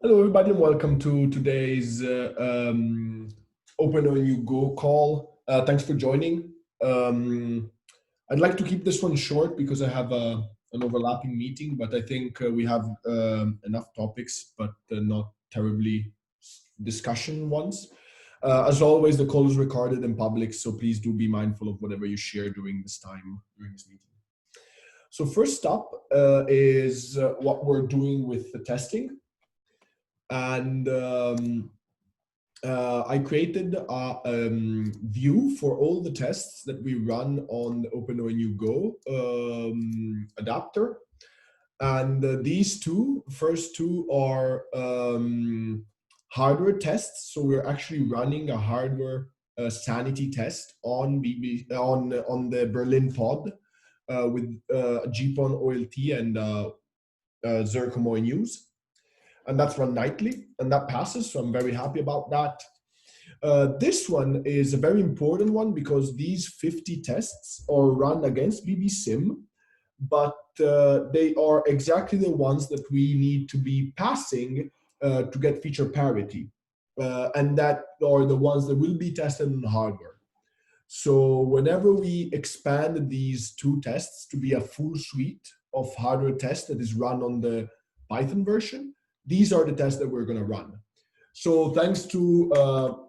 Hello, everybody, and welcome to today's OpenONU Go call. Thanks for joining. I'd like to keep this one short because I have an overlapping meeting, but I think we have enough topics, but not terribly discussion ones. As always, the call is recorded in public, so please do be mindful of whatever you share during this meeting. So first up is what we're doing with the testing. And I created a view for all the tests that we run on the OpenONU Go adapter. And these first two are hardware tests. So we're actually running a hardware sanity test on on the Berlin pod with GPON OLT and Zircom ONUs. And that's run nightly, and that passes, so I'm very happy about that. This one is a very important one because these 50 tests are run against BBSIM, but they are exactly the ones that we need to be passing to get feature parity. And that are the ones that will be tested on hardware. So whenever we expand these two tests to be a full suite of hardware tests that is run on the Python version, these are the tests that we're going to run. So thanks to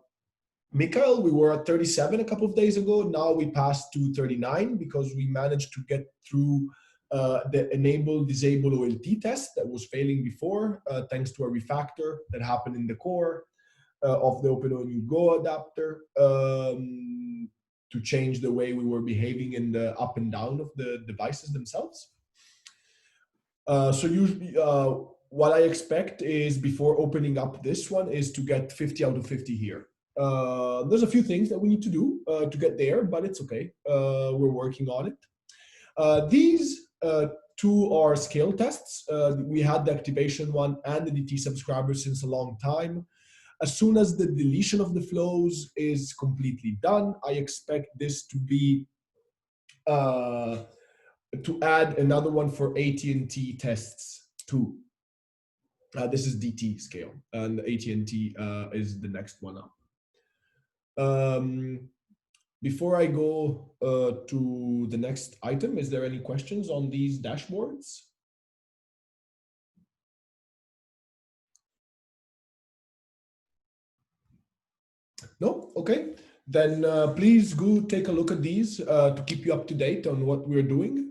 Mikhail, we were at 37 a couple of days ago. Now we passed to 39 because we managed to get through the enable disable OLT test that was failing before, thanks to a refactor that happened in the core of the OpenONU Go adapter to change the way we were behaving in the up and down of the devices themselves. So usually, what I expect is before opening up this one is to get 50 out of 50 here. There's a few things that we need to do to get there, but it's okay. We're working on it. These two are scale tests. We had the activation one and the DT subscriber since a long time. As soon as the deletion of the flows is completely done, I expect this to be to add another one for AT&T tests too. This is DT scale, and AT&T is the next one up. Before I go to the next item, is there any questions on these dashboards? No? Okay. Then please go take a look at these to keep you up to date on what we're doing.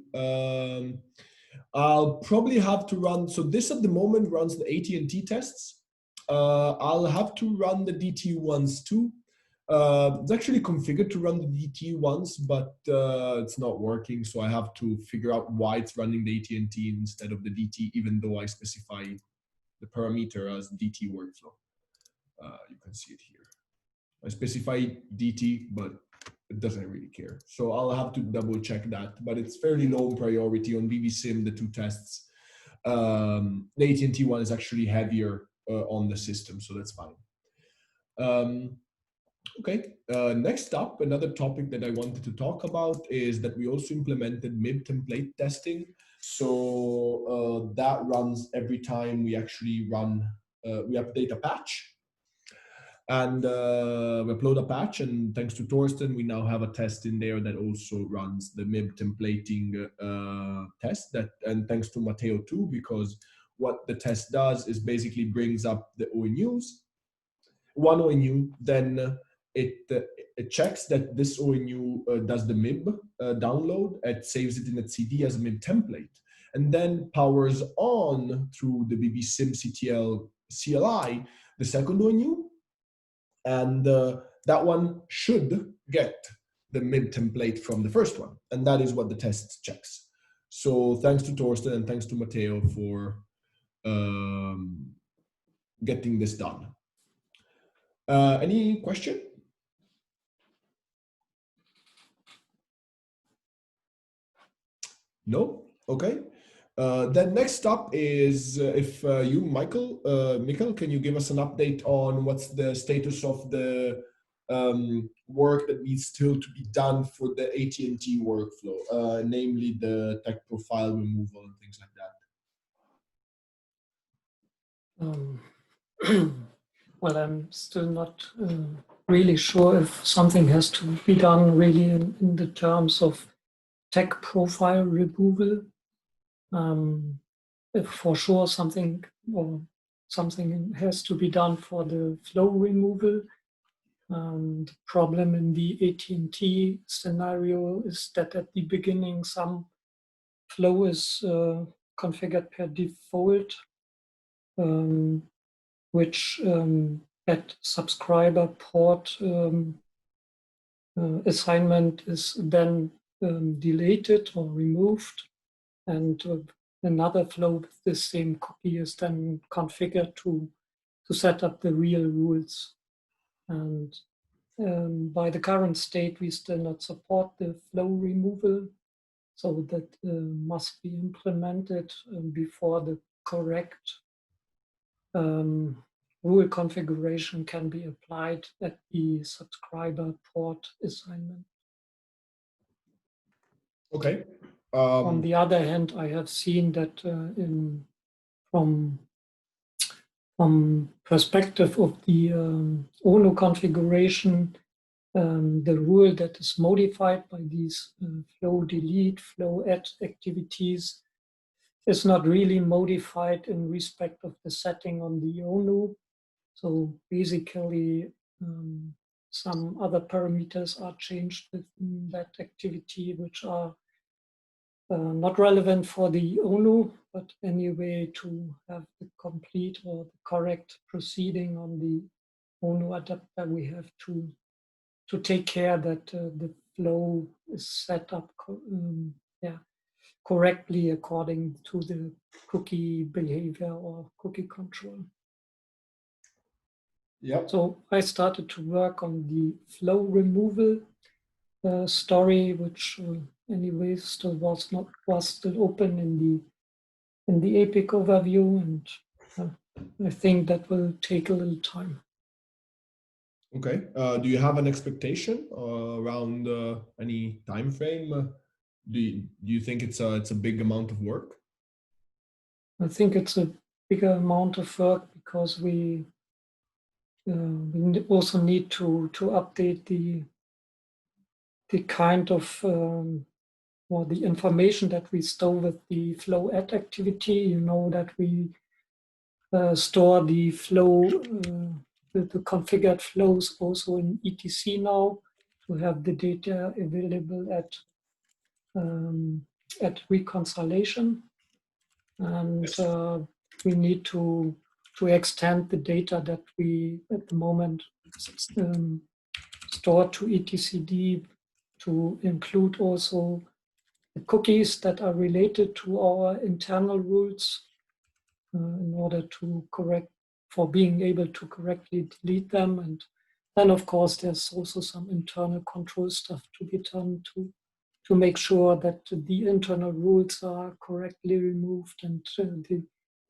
I'll probably have to run, so this at the moment runs the AT&T tests. I'll have to run the DT ones too. It's actually configured to run the DT ones, but it's not working, so I have to figure out why it's running the AT&T instead of the DT, even though I specify the parameter as DT workflow. You can see it here. I specify DT, but it doesn't really care. So I'll have to double check that, but it's fairly low priority on BBSIM, the two tests. The AT&T one is actually heavier on the system, so that's fine. Okay, next up, another topic that I wanted to talk about is that we also implemented MIB template testing. So that runs every time we actually run, we update a patch. And we upload a patch, and thanks to Torsten, we now have a test in there that also runs the MIB templating test. And thanks to Matteo too, because what the test does is basically brings up the ONUs, one ONU, then it checks that this ONU does the MIB download, it saves it in its CD as a MIB template, and then powers on through the BBSIM CTL CLI the second ONU, and that one should get the MIB template from the first one, and that is what the test checks. So thanks to Torsten and thanks to Matteo for getting this done. Any question? No? Okay. Then next up is if you, Michael, can you give us an update on what's the status of the work that needs still to be done for the AT&T workflow, namely the tech profile removal and things like that? Well, I'm still not really sure if something has to be done really in the terms of tag profile removal. If for sure something has to be done for the flow removal. The problem in the AT&T scenario is that at the beginning some flow is configured per default, which at subscriber port assignment is then deleted or removed, and another flow with the same cookie is then configured to set up the real rules. And by the current state, we still not support the flow removal, so that must be implemented before the correct rule configuration can be applied at the subscriber port assignment. Okay. On the other hand, I have seen that from perspective of the ONU configuration, the rule that is modified by these flow delete, flow add activities is not really modified in respect of the setting on the ONU. So basically, some other parameters are changed within that activity, which are not relevant for the ONU, but anyway, to have the complete or the correct proceeding on the ONU adapter, we have to take care that the flow is set up correctly according to the cookie behavior or cookie control. Yeah. So I started to work on the flow removal story, which anyway still was still open in the Epic overview, and I think that will take a little time. Okay. Do you have an expectation around any time frame? Do you think it's a big amount of work? I think it's a bigger amount of work because we also need to update the kind of or the information that we store with the flow add activity. You know that we store the flow, the configured flows also in etc now to have the data available at reconciliation, and we need to extend the data that we at the moment store to etcd to include also the cookies that are related to our internal rules in order to being able to correctly delete them. And then of course there's also some internal control stuff to be done to make sure that the internal rules are correctly removed and the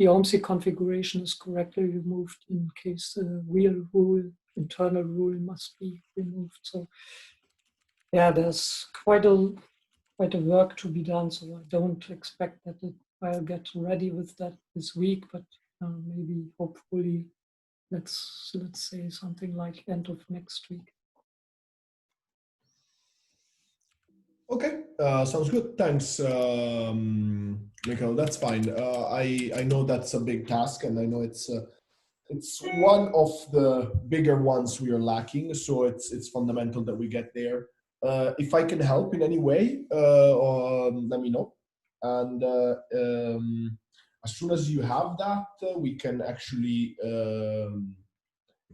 OMSI configuration is correctly removed in case the real rule, internal rule must be removed. So yeah, there's quite a work to be done. So I don't expect that I'll get ready with that this week, but maybe hopefully let's say something like end of next week. Okay, sounds good. Thanks, Michael. That's fine. I know that's a big task, and I know it's one of the bigger ones we are lacking. So it's fundamental that we get there. If I can help in any way, let me know. And as soon as you have that, we can actually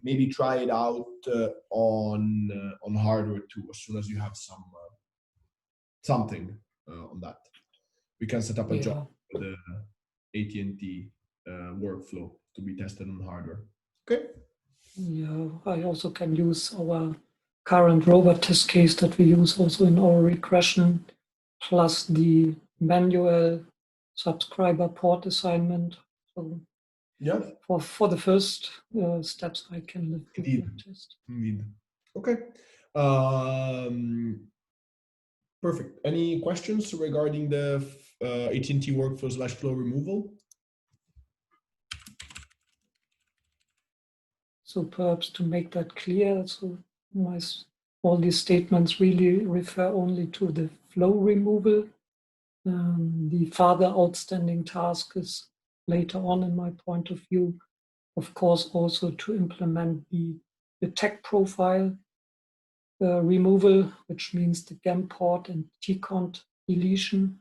maybe try it out on hardware too. As soon as you have something on that, we can set up a job for the AT&T workflow to be tested on hardware. Okay. Yeah, I also can use our current robot test case that we use also in our regression, plus the manual subscriber port assignment. So yeah, for the first steps, I can live with that test. Indeed. Okay. Perfect. Any questions regarding the AT&T workflow /flow removal? So perhaps to make that clear, so all these statements really refer only to the flow removal. The further outstanding task is later on, in my point of view, of course, also to implement the tag profile removal, which means the gem port and tcont deletion.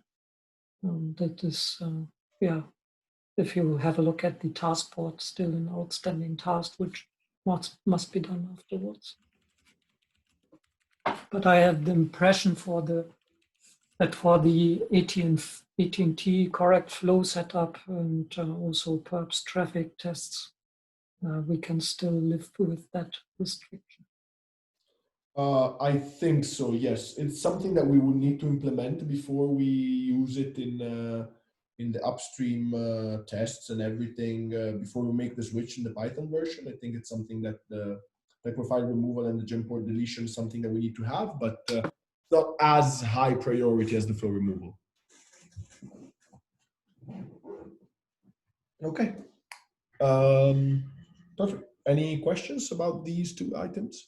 That is, yeah, if you have a look at the task port, still an outstanding task, which must be done afterwards. But I have the impression that for the AT&T correct flow setup and also perhaps traffic tests, we can still live with that restriction. I think so, yes. It's something that we will need to implement before we use it in the upstream tests and everything, before we make the switch in the Python version. I think it's something that the tag profile removal and the gem port deletion is something that we need to have, but not as high priority as the flow removal. Okay. Perfect. Any questions about these two items?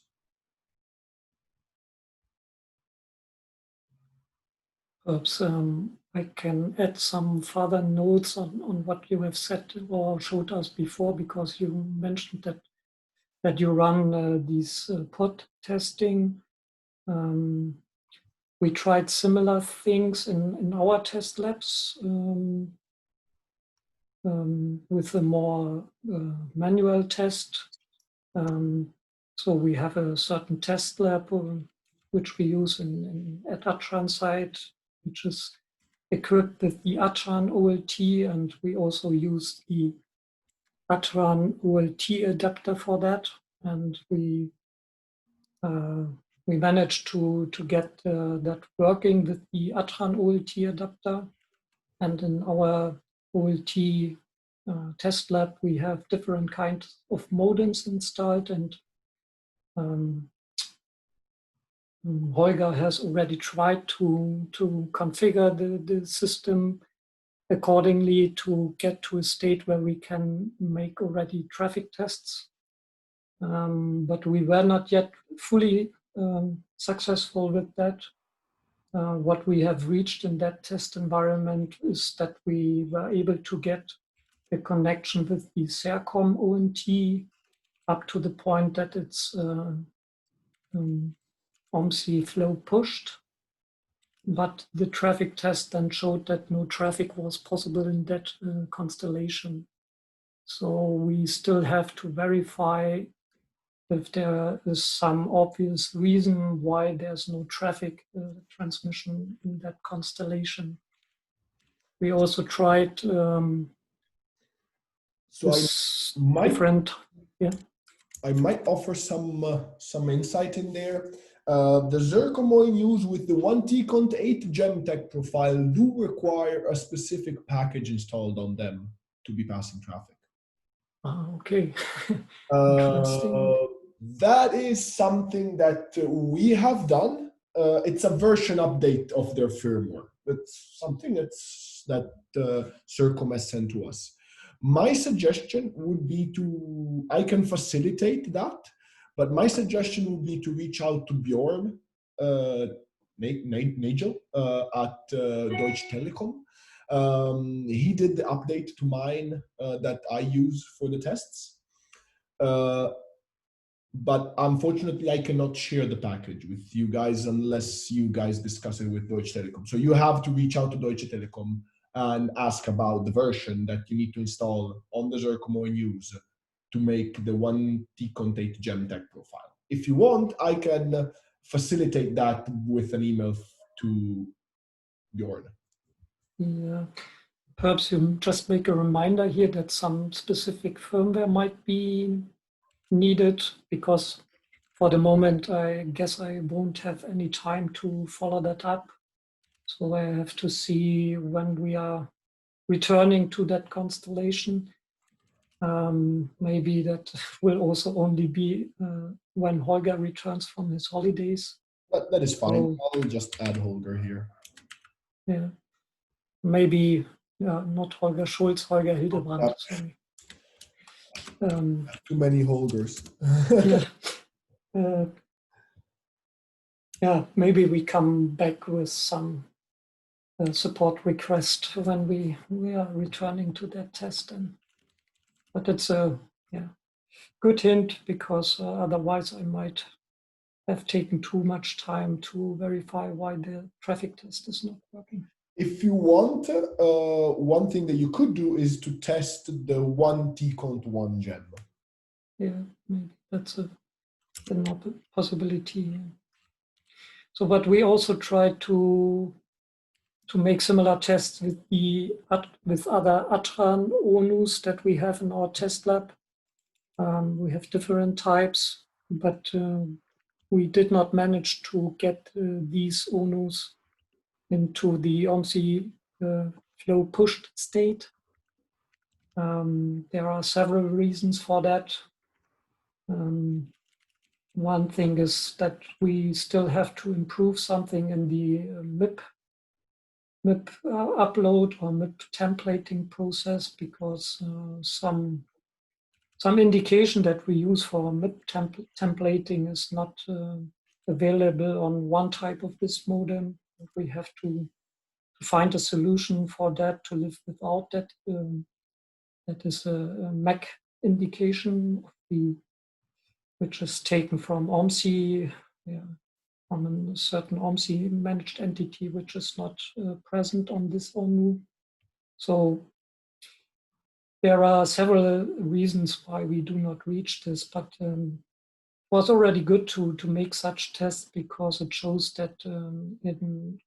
Perhaps I can add some further notes on what you have said or showed us before, because you mentioned that you run these pod testing. We tried similar things in our test labs with a more manual test. So we have a certain test lab which we use at Atran site, which is equipped with the Atran OLT, and we also use the Atran OLT adapter for that. And we managed to get that working with the Atran OLT adapter. And in our OLT test lab, we have different kinds of modems installed, and Holger has already tried to configure the system accordingly to get to a state where we can make already traffic tests. But we were not yet fully successful with that. What we have reached in that test environment is that we were able to get a connection with the SERCOM ONT up to the point that it's OMSI flow pushed, but the traffic test then showed that no traffic was possible in that constellation. So we still have to verify if there is some obvious reason why there's no traffic transmission in that constellation. We also tried I might offer some insight in there. The Zircon ONUs with the 1T-Cont8 GemTech profile do require a specific package installed on them to be passing traffic. Okay. Interesting. That is something that we have done. It's a version update of their firmware. It's something that Zircon has sent to us. My suggestion would be I can facilitate that, but my suggestion would be to reach out to Bjorn Nagel at Deutsche Telekom. He did the update to mine that I use for the tests. But unfortunately, I cannot share the package with you guys unless you guys discuss it with Deutsche Telekom. So you have to reach out to Deutsche Telekom and ask about the version that you need to install on the Zircon ONUs to make the 1T-Cont8 GemTech profile. If you want, I can facilitate that with an email to Bjorn. Yeah. Perhaps you just make a reminder here that some specific firmware might be needed, because for the moment, I guess I won't have any time to follow that up. So I have to see when we are returning to that constellation. Maybe that will also only be when Holger returns from his holidays. That is fine. So, I'll just add Holger here. Yeah. Maybe not Holger Schulz, Holger Hildebrand. Sorry. Too many holders. Yeah. Yeah, maybe we come back with some support request when we are returning to that test. But it's a good hint, because otherwise I might have taken too much time to verify why the traffic test is not working. If you want, one thing that you could do is to test the one tcont1 gem. Yeah, maybe that's another possibility. So, but we also try to make similar tests with other ATRAN ONUs that we have in our test lab. We have different types, but we did not manage to get these ONUs into the OMSI flow pushed state. There are several reasons for that. One thing is that we still have to improve something in the MIP upload or MIP templating process, because some indication that we use for MIP templating is not available on one type of this modem. We have to find a solution for that, to live without that. That is a MAC indication of which is taken from OMSI, from a certain OMSI managed entity, which is not present on this ONU. So there are several reasons why we do not reach this, but it was already good to make such tests, because it shows that in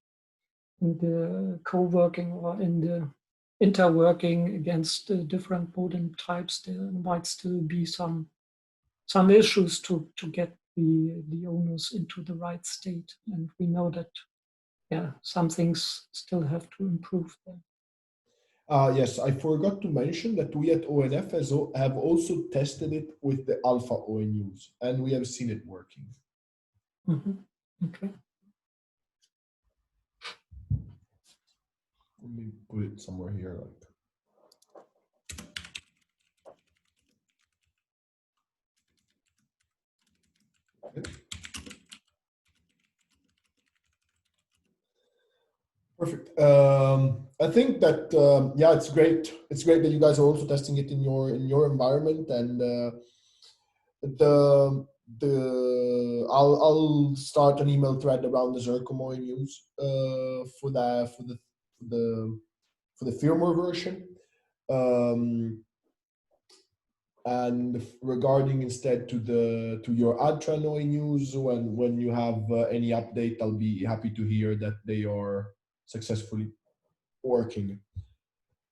the co-working or in the interworking against different modem types, there might still be some issues to get the owners into the right state. And we know that, some things still have to improve there. Yes, I forgot to mention that we at ONF have also tested it with the alpha ONUs, and we have seen it working. Okay. Let me put it somewhere here, like. Okay. Perfect. I think that it's great. It's great that you guys are also testing it in your environment, and I'll start an email thread around the Zircomoy news for the firmware version. And regarding instead to your Adtranoi news, when you have any update, I'll be happy to hear that they are successfully working.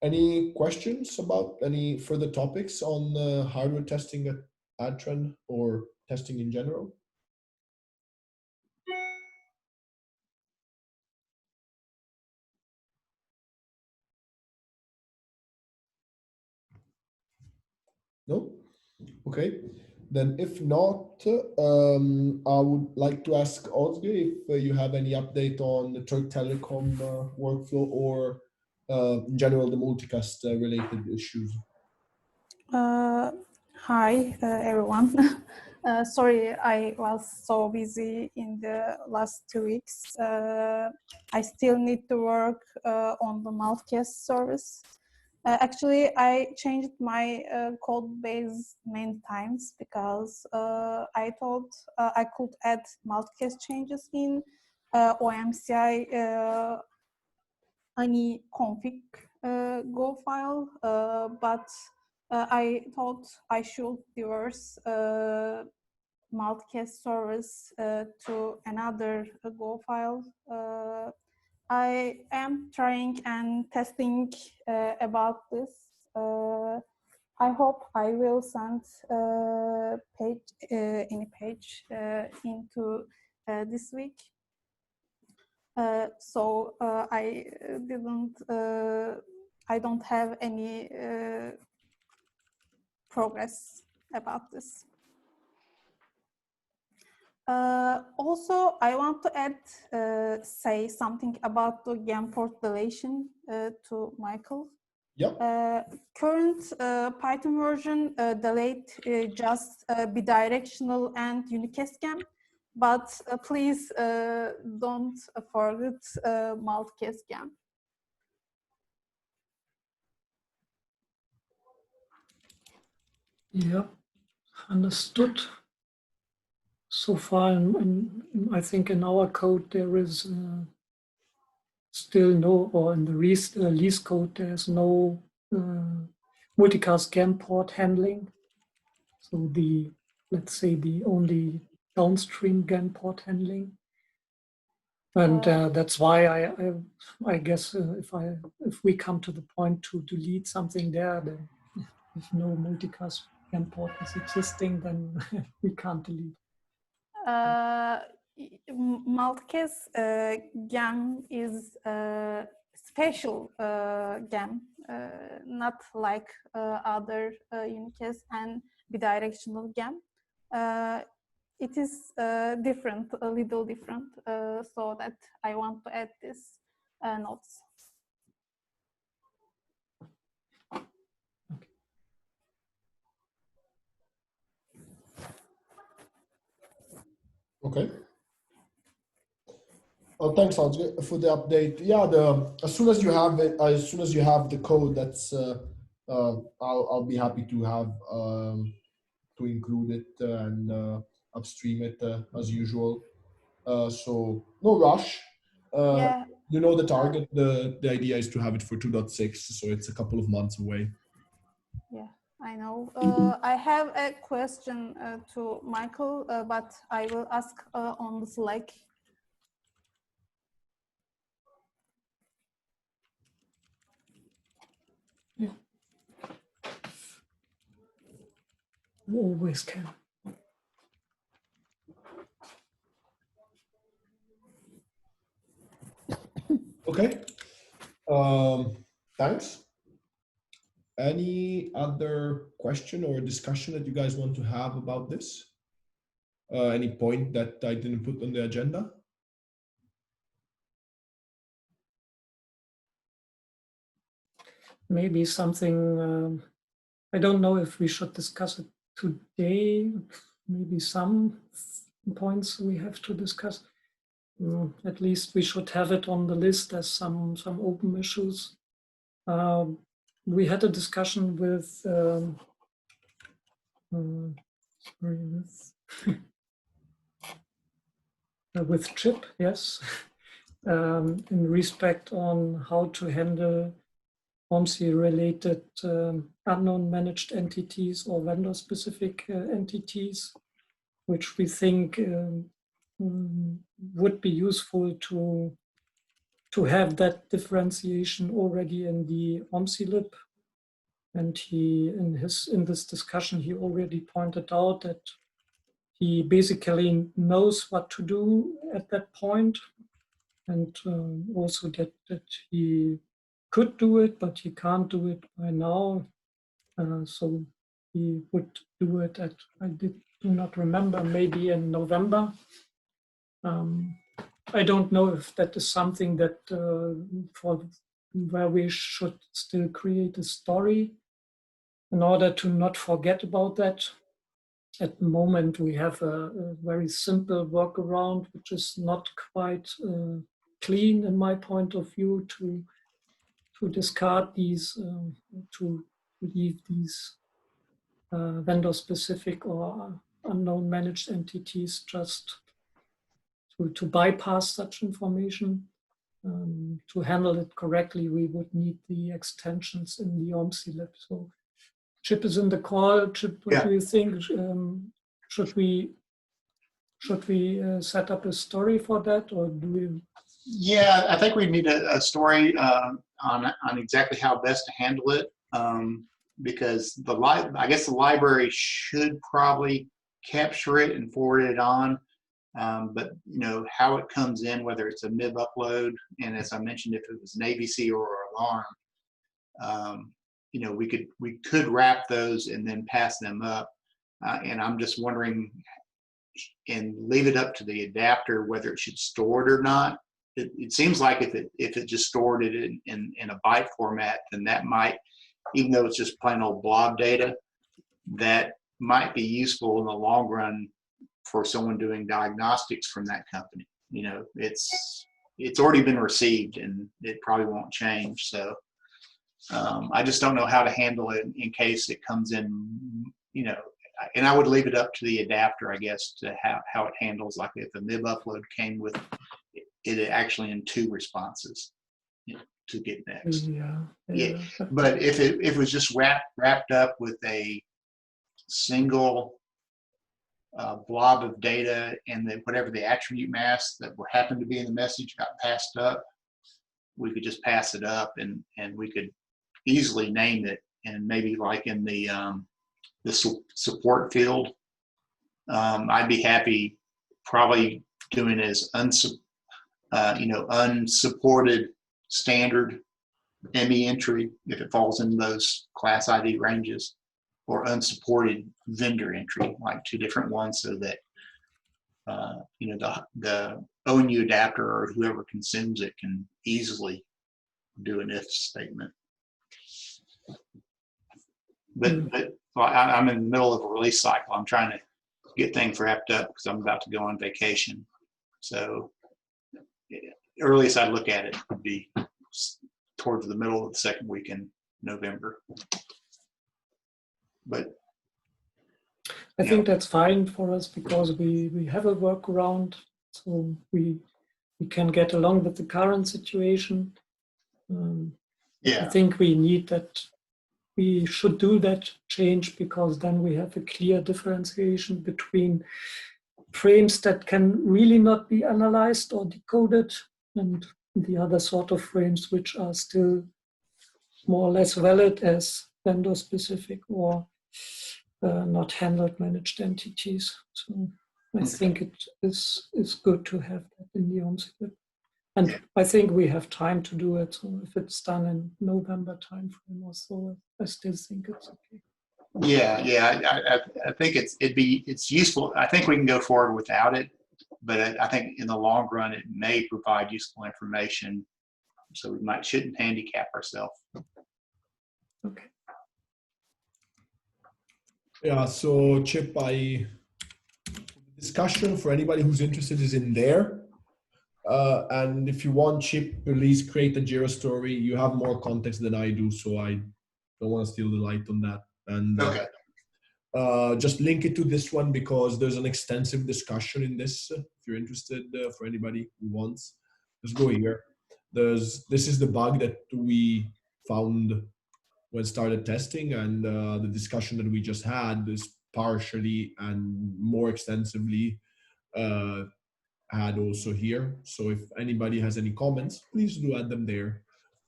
Any questions about any further topics on hardware testing at Adtran or testing in general? No? Okay. Then if not, I would like to ask Ozge if you have any update on the Turk Telecom workflow, or in general the multicast related issues. Hi, everyone. Sorry, I was so busy in the last 2 weeks. I still need to work on the multicast service. Actually, I changed my code base many times, because I thought I could add multicast changes in OMCI any config Go file, but I thought I should reverse multicast service to another Go file. I am trying and testing about this. I hope I will send any page into this week. So I don't have any progress about this. Also, I want to say something about the GAN port deletion to Michael. Yeah. Current Python version delayed just bidirectional and unicast-gam, but please don't forget multicast-gam. Yeah, understood. So far, I think in our code there is still no, or in the release code there's no multicast GAN port handling. So let's say the only downstream GAN port handling. And that's why I guess if we come to the point to delete something there, then if no multicast GAN port is existing, then we can't delete. Multicast GAN is special GAN, not like other unicast and bidirectional GAN. It is different, a little different, so that I want to add this notes. Okay. Oh, thanks, Hans, for the update. Yeah, as soon as you have it, as soon as you have the code, that's I'll be happy to have to include it and upstream it as usual. So no rush. Yeah. You know the target. The idea is to have it for 2.6, so it's a couple of months away. Yeah, I know. I have a question to Michael, but I will ask on the Slack. Yeah. You always can. Okay. Thanks. Any other question or discussion that you guys want to have about this? Any point that I didn't put on the agenda? Maybe something, I don't know if we should discuss it today, maybe some points we have to discuss. At least we should have it on the list as some open issues. We had a discussion with with Chip, yes, in respect on how to handle OMSI-related unknown managed entities or vendor-specific entities, which we think would be useful to have that differentiation already in the OMSI lib. And he, in this discussion, he already pointed out that he basically knows what to do at that point, and also that he could do it, but he can't do it by now. So he would do it at, do not remember, maybe in November. I don't know if that is something that for where we should still create a story in order to not forget about that. At the moment, we have a very simple workaround, which is not quite clean in my point of view, to discard these, to leave these vendor-specific or unknown managed entities just to bypass such information. To handle it correctly, we would need the extensions in the OMSI lib. So Chip is in the call. Chip, what do you think? Should we set up a story for that, or do we? Yeah, I think we need a story on exactly how best to handle it, because I guess the library should probably capture it and forward it on, but you know how it comes in, whether it's a MIB upload, and as I mentioned, if it was an ABC or alarm, you know, we could wrap those and then pass them up, and I'm just wondering, and leave it up to the adapter whether it should store it or not. It seems like if it just stored it in a byte format, then that might even though it's just plain old blob data, that might be useful in the long run for someone doing diagnostics from that company. You know, it's already been received and it probably won't change. So I just don't know how to handle it in case it comes in, you know, and I would leave it up to the adapter, I guess, to how it handles, like if a MIB upload came with it actually in 2 responses, you know, to get next. Yeah. But if it was just wrapped up with a single blob of data, and whatever the attribute mask that happened to be in the message got passed up, we could just pass it up, and we could easily name it, and maybe like in the support field, I'd be happy probably doing as unsupported standard ME entry if it falls in those class ID ranges, or unsupported vendor entry, like 2 different ones, so that the ONU adapter or whoever consumes it can easily do an if statement. But I'm in the middle of a release cycle. I'm trying to get things wrapped up because I'm about to go on vacation. So earliest I'd look at it would be towards the middle of the 2nd week in November. But I think that's fine for us because we have a workaround, so we can get along with the current situation. I think we need that. We should do that change because then we have a clear differentiation between frames that can really not be analyzed or decoded and the other sort of frames which are still more or less valid as vendor specific or not handled managed entities. So I think it is good to have that in the OMSIP. And I think we have time to do it. So if it's done in November timeframe or so, I still think it's okay. Yeah. I think it's useful. I think we can go forward without it, but I think in the long run it may provide useful information. So we shouldn't handicap ourselves. Okay. Yeah. So Chip, discussion for anybody who's interested is in there. And if you want, Chip, please create a Jira story. You have more context than I do, so I don't want to steal the light on that. And just link it to this one because there's an extensive discussion in this. If you're interested, for anybody who wants, just go here. This is the bug that we found when started testing, and the discussion that we just had is partially and more extensively had also here. So if anybody has any comments, please do add them there.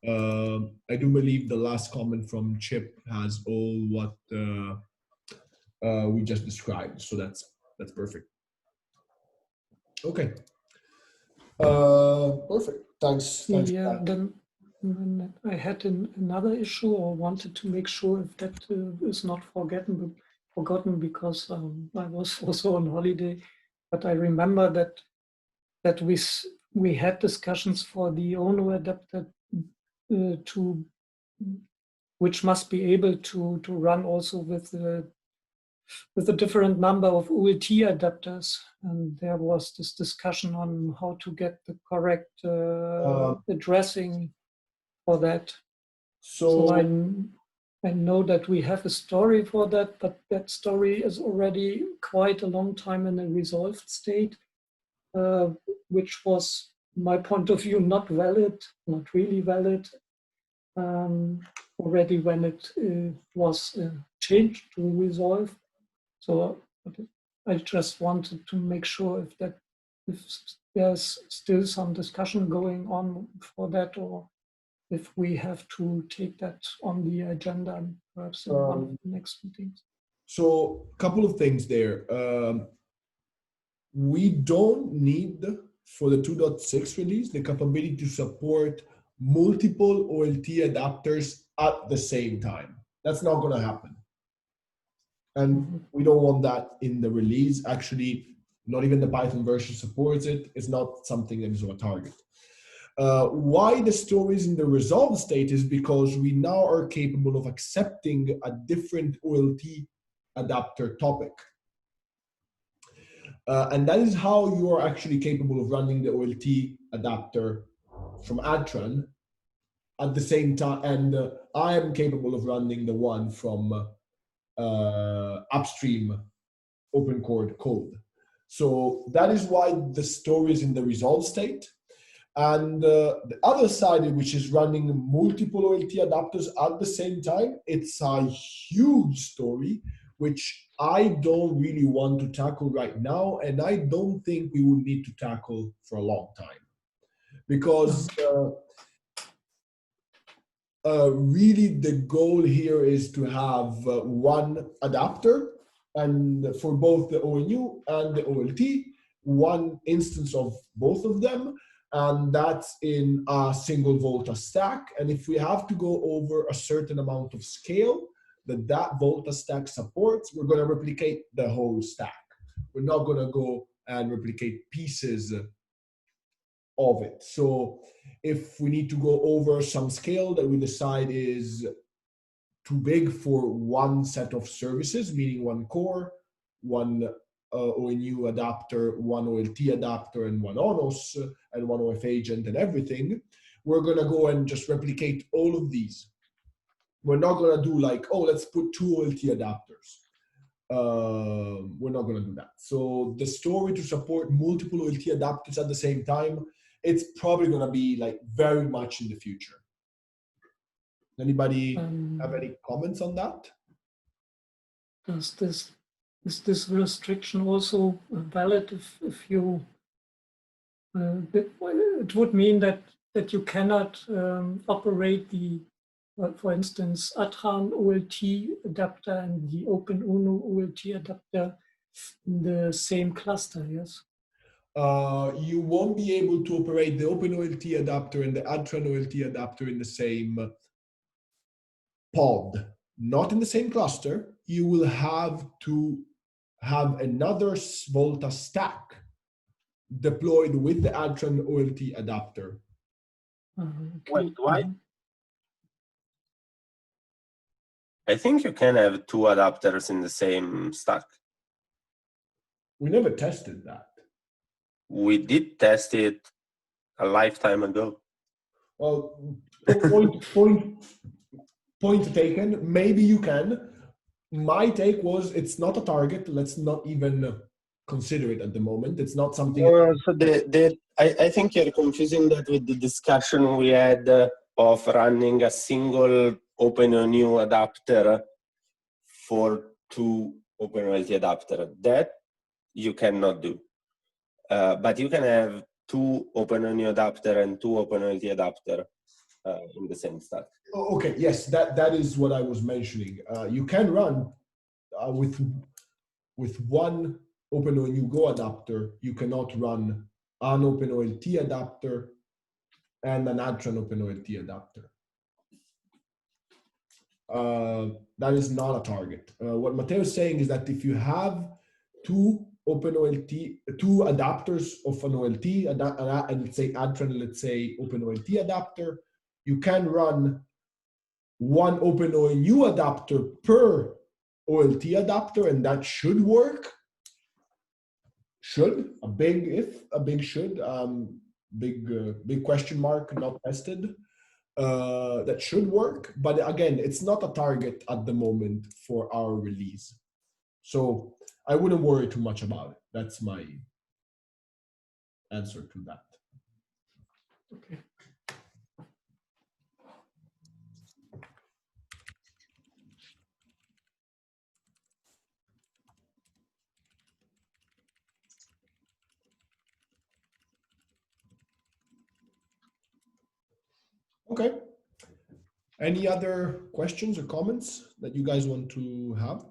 I do believe the last comment from Chip has all what we just described. So that's perfect. Okay. Perfect. Thanks. Yeah, then I had another issue, or wanted to make sure if that is not forgotten because I was also on holiday. But I remember that we had discussions for the ONU adapter which must be able to run also with a different number of OLT adapters, and there was this discussion on how to get the correct addressing for that. So I know that we have a story for that, but that story is already quite a long time in a resolved state, which was, my point of view, not really valid, already when it was changed to resolve. So I just wanted to make sure if there's still some discussion going on for that, or if we have to take that on the agenda perhaps in one of the next meetings. So a couple of things there. We don't need, for the 2.6 release, the capability to support multiple OLT adapters at the same time. That's not going to happen. And we don't want that in the release. Actually, not even the Python version supports it. It's not something that is our target. Why the store is in the resolved state is because we now are capable of accepting a different OLT adapter topic. And that is how you are actually capable of running the OLT adapter from Adtran at the same time. And I am capable of running the one from upstream open core code. So that is why the store is in the resolve state. And the other side, which is running multiple OLT adapters at the same time, it's a huge story, which I don't really want to tackle right now. And I don't think we will need to tackle for a long time. Because really the goal here is to have one adapter, and for both the ONU and the OLT, one instance of both of them, and that's in a single Volta stack. And if we have to go over a certain amount of scale that Volta stack supports, we're going to replicate the whole stack. We're not going to go and replicate pieces of it. So if we need to go over some scale that we decide is too big for one set of services, meaning one core, one ONU adapter, one OLT adapter, and one ONOS, and one OF agent and everything, we're going to go and just replicate all of these. We're not going to do like, oh, let's put 2 OLT adapters. We're not going to do that. So the story to support multiple OLT adapters at the same time, it's probably going to be like very much in the future. Anybody have any comments on that? Is this restriction also valid if you? It would mean that you cannot operate the, for instance, Adtran OLT adapter and the OpenONU OLT adapter in the same cluster. Yes. You won't be able to operate the OpenOLT adapter and the Adtran OLT adapter in the same pod, not in the same cluster. You will have to have another Volta stack deployed with the Adtran OLT adapter. Okay. Wait, why? I think you can have 2 adapters in the same stack. We never tested that. We did test it a lifetime ago. Well, point taken. Maybe you can. My take was it's not a target. Let's not even consider it at the moment. It's not something. So I think you're confusing that with the discussion we had of running a single OpenONU adapter for 2 OpenOLT adapters. That you cannot do. But you can have 2 OpenONU adapter and 2 OpenOLT adapter in the same stack. Oh, okay, yes, that is what I was mentioning. You can run with one OpenONU Go adapter. You cannot run an OpenOLT adapter and an Adtran OpenOLT adapter. That is not a target. What Matteo is saying is that if you have 2 adapters of an OLT, and let's say Adtran, let's say OpenOLT adapter, you can run one OpenONU adapter per OLT adapter, and that should work. Should, a big if, a big should, big question mark, not tested. That should work, but again, it's not a target at the moment for our release. So I wouldn't worry too much about it. That's my answer to that. Okay. Okay. Any other questions or comments that you guys want to have?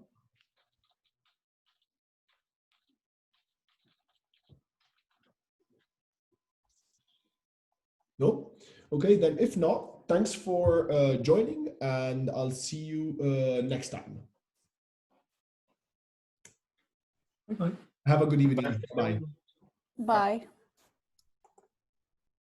No? Okay, then if not, thanks for joining, and I'll see you next time. Bye. Have a good evening. Bye. Bye.